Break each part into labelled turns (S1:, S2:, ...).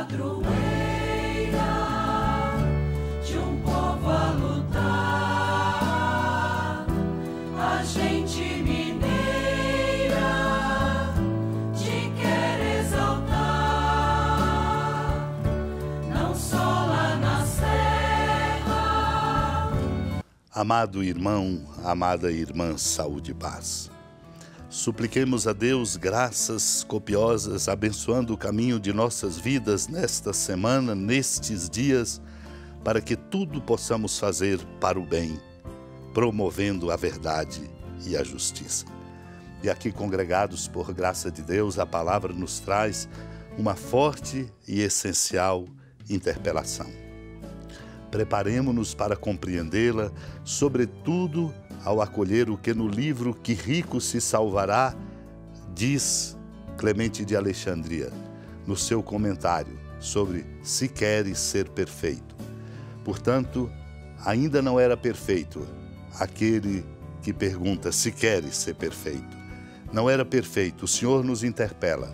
S1: padroeira de um povo a lutar, a gente mineira te quer exaltar, não só lá na serra.
S2: Amado irmão, amada irmã, saúde e paz. Supliquemos a Deus graças copiosas, abençoando o caminho de nossas vidas nesta semana, nestes dias, para que tudo possamos fazer para o bem, promovendo a verdade e a justiça. E aqui, congregados por graça de Deus, a palavra nos traz uma forte e essencial interpelação. Preparemo-nos para compreendê-la, sobretudo ao acolher o que no livro Que Rico se Salvará, diz Clemente de Alexandria, no seu comentário sobre Se Queres Ser Perfeito. Portanto, ainda não era perfeito aquele que pergunta se queres ser perfeito. Não era perfeito, o Senhor nos interpela.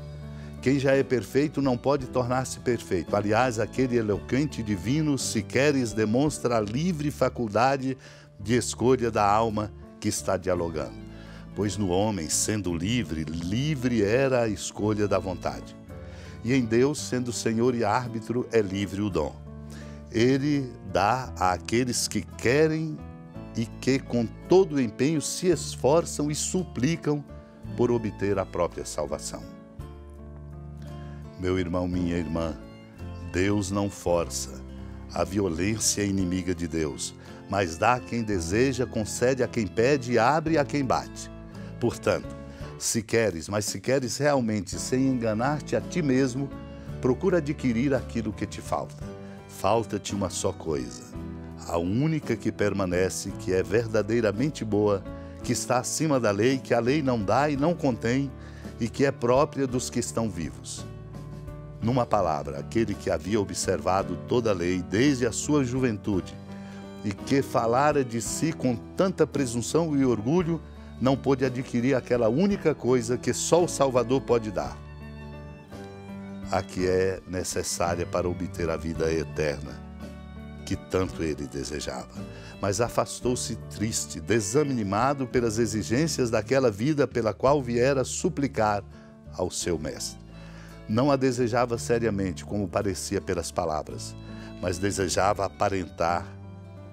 S2: Quem já é perfeito não pode tornar-se perfeito. Aliás, aquele eloquente divino, se queres, demonstra a livre faculdade de escolha da alma que está dialogando. Pois no homem, sendo livre, livre era a escolha da vontade. E em Deus, sendo Senhor e árbitro, é livre o dom. Ele dá àqueles que querem e que com todo o empenho se esforçam e suplicam por obter a própria salvação. Meu irmão, minha irmã, Deus não força. A violência é inimiga de Deus, mas dá a quem deseja, concede a quem pede e abre a quem bate. Portanto, se queres, mas se queres realmente sem enganar-te a ti mesmo, procura adquirir aquilo que te falta. Falta-te uma só coisa, a única que permanece, que é verdadeiramente boa, que está acima da lei, que a lei não dá e não contém, e que é própria dos que estão vivos. Numa palavra, aquele que havia observado toda a lei desde a sua juventude e que falara de si com tanta presunção e orgulho, não pôde adquirir aquela única coisa que só o Salvador pode dar, a que é necessária para obter a vida eterna, que tanto ele desejava. Mas afastou-se triste, desanimado pelas exigências daquela vida pela qual viera suplicar ao seu mestre. Não a desejava seriamente, como parecia pelas palavras, mas desejava aparentar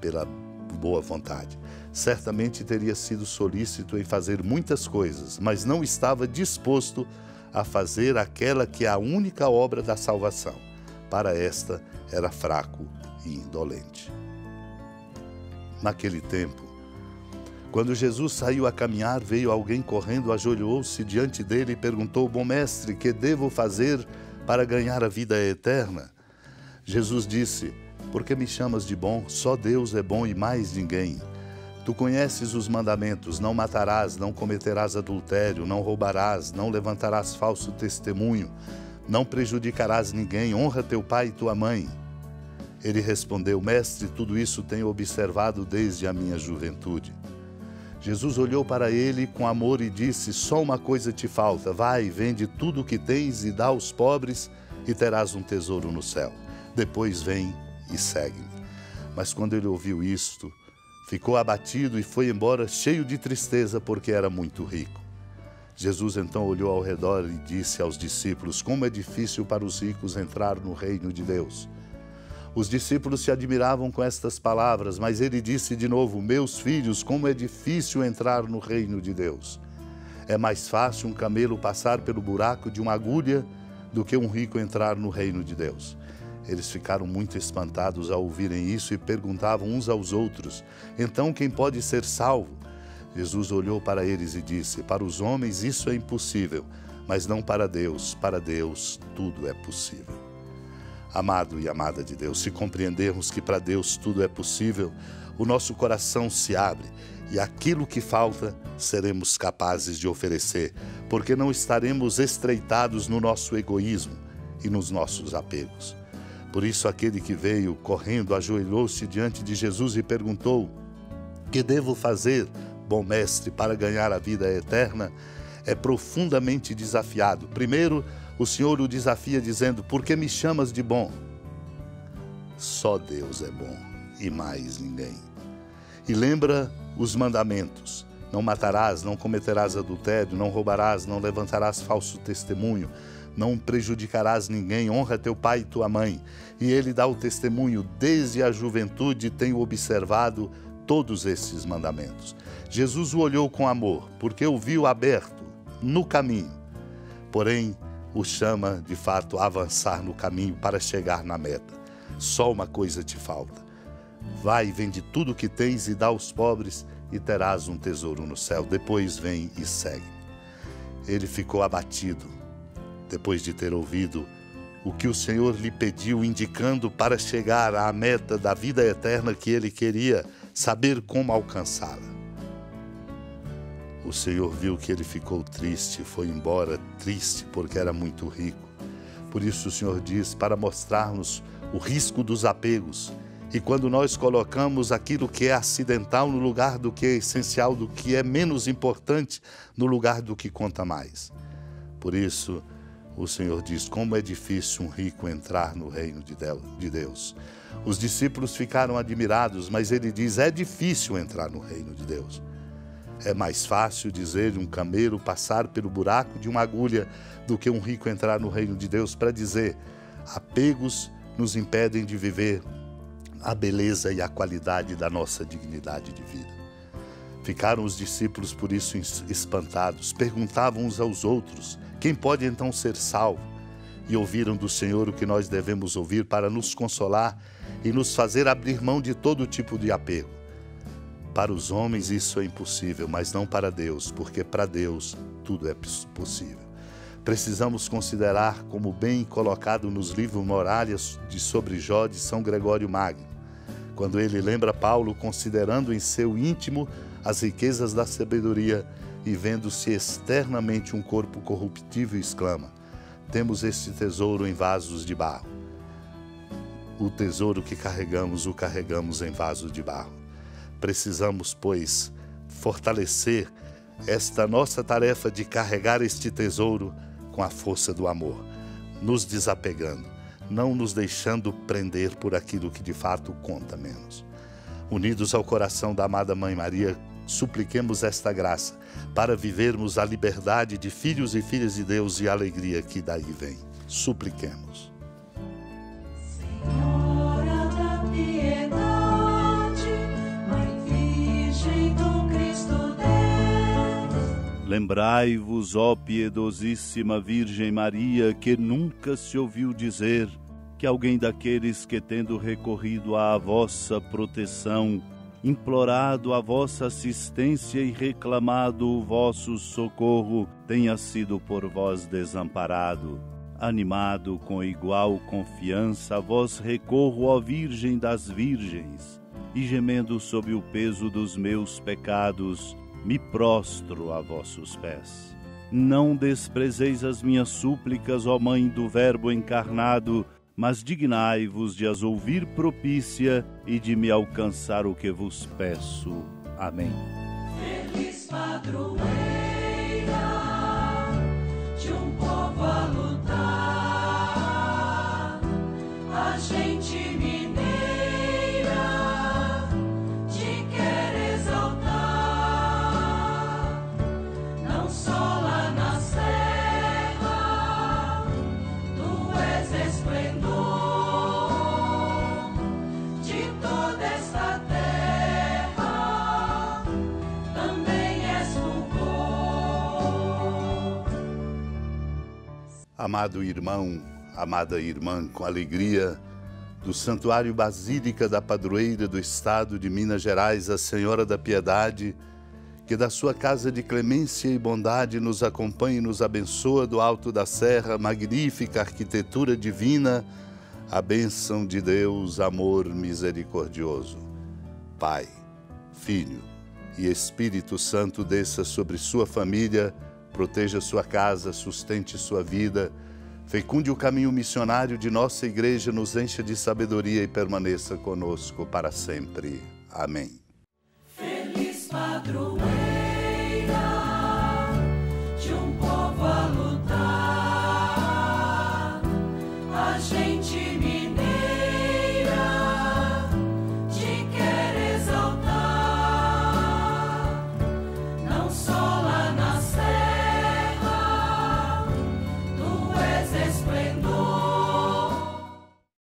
S2: pela boa vontade. Certamente teria sido solícito em fazer muitas coisas, mas não estava disposto a fazer aquela que é a única obra da salvação. Para esta, era fraco e indolente. Naquele tempo, quando Jesus saiu a caminhar, veio alguém correndo, ajoelhou-se diante dele e perguntou: Bom mestre, que devo fazer para ganhar a vida eterna? Jesus disse: Por que me chamas de bom? Só Deus é bom e mais ninguém. Tu conheces os mandamentos: não matarás, não cometerás adultério, não roubarás, não levantarás falso testemunho, não prejudicarás ninguém, honra teu pai e tua mãe. Ele respondeu: Mestre, tudo isso tenho observado desde a minha juventude. Jesus olhou para ele com amor e disse: Só uma coisa te falta. Vai, vende tudo o que tens e dá aos pobres e terás um tesouro no céu. Depois vem e segue-me. Mas quando ele ouviu isto, ficou abatido e foi embora cheio de tristeza, porque era muito rico. Jesus então olhou ao redor e disse aos discípulos: Como é difícil para os ricos entrar no reino de Deus. Os discípulos se admiravam com estas palavras, mas ele disse de novo: Meus filhos, como é difícil entrar no reino de Deus. É mais fácil um camelo passar pelo buraco de uma agulha do que um rico entrar no reino de Deus. Eles ficaram muito espantados ao ouvirem isso e perguntavam uns aos outros: Então quem pode ser salvo? Jesus olhou para eles e disse: Para os homens isso é impossível, mas não para Deus. Para Deus tudo é possível. Amado e amada de Deus, se compreendermos que para Deus tudo é possível, o nosso coração se abre e aquilo que falta seremos capazes de oferecer, porque não estaremos estreitados no nosso egoísmo e nos nossos apegos. Por isso, aquele que veio correndo ajoelhou-se diante de Jesus e perguntou: Que devo fazer, bom mestre, para ganhar a vida eterna? É profundamente desafiado. Primeiro, O Senhor o desafia dizendo: por que me chamas de bom? Só Deus é bom e mais ninguém. E lembra os mandamentos: não matarás, não cometerás adultério, não roubarás, não levantarás falso testemunho, não prejudicarás ninguém, honra teu pai e tua mãe. E ele dá o testemunho: desde a juventude tenho observado todos esses mandamentos. Jesus o olhou com amor, porque o viu aberto no caminho. Porém, o chama, de fato, a avançar no caminho para chegar na meta. Só uma coisa te falta. Vai, vende tudo o que tens e dá aos pobres, e terás um tesouro no céu. Depois vem e segue. Ele ficou abatido, depois de ter ouvido o que o Senhor lhe pediu, indicando para chegar à meta da vida eterna que ele queria saber como alcançá-la. O Senhor viu que ele ficou triste, foi embora triste porque era muito rico. Por isso o Senhor diz para mostrarmos o risco dos apegos. E quando nós colocamos aquilo que é acidental no lugar do que é essencial, do que é menos importante no lugar do que conta mais. Por isso o Senhor diz: como é difícil um rico entrar no reino de Deus. Os discípulos ficaram admirados, mas ele diz: é difícil entrar no reino de Deus. É mais fácil, dizer, um camelo passar pelo buraco de uma agulha do que um rico entrar no reino de Deus, para dizer: apegos nos impedem de viver a beleza e a qualidade da nossa dignidade de vida. Ficaram os discípulos por isso espantados, perguntavam uns aos outros: quem pode então ser salvo? E ouviram do Senhor o que nós devemos ouvir para nos consolar e nos fazer abrir mão de todo tipo de apego. Para os homens isso é impossível, mas não para Deus, porque para Deus tudo é possível. Precisamos considerar como bem colocado nos livros Morálias sobre Jó de São Gregório Magno, quando ele lembra Paulo considerando em seu íntimo as riquezas da sabedoria e vendo-se externamente um corpo corruptível, exclama: temos este tesouro em vasos de barro. O tesouro que carregamos, o carregamos em vasos de barro. Precisamos, pois, fortalecer esta nossa tarefa de carregar este tesouro com a força do amor, nos desapegando, não nos deixando prender por aquilo que de fato conta menos. Unidos ao coração da amada Mãe Maria, supliquemos esta graça para vivermos a liberdade de filhos e filhas de Deus e a alegria que daí vem. Supliquemos.
S1: Senhora da piedade, Mãe Virgem do Cristo Deus.
S3: Lembrai-vos, ó piedosíssima Virgem Maria, que nunca se ouviu dizer que alguém daqueles que, tendo recorrido à vossa proteção, implorado a vossa assistência e reclamado o vosso socorro, tenha sido por vós desamparado. Animado com igual confiança, a vós recorro, ó Virgem das Virgens, e gemendo sob o peso dos meus pecados, me prostro a vossos pés. Não desprezeis as minhas súplicas, ó Mãe do Verbo encarnado, mas dignai-vos de as ouvir propícia e de me alcançar o que vos peço. Amém.
S1: Feliz padroeira de um povo a lutar, a gente mineira te quer exaltar, não só lá na serra, tu és esplendor de toda esta terra, também és fulgor.
S2: Amado irmão, amada irmã, com alegria do Santuário Basílica da Padroeira do Estado de Minas Gerais, a Senhora da Piedade, que da sua casa de clemência e bondade nos acompanhe e nos abençoa do alto da serra, magnífica arquitetura divina, a bênção de Deus, amor misericordioso. Pai, Filho e Espírito Santo desça sobre sua família, proteja sua casa, sustente sua vida, fecunde o caminho missionário de nossa igreja, nos encha de sabedoria e permaneça conosco para sempre. Amém.
S1: Feliz padroeira de um povo a lutar, a gente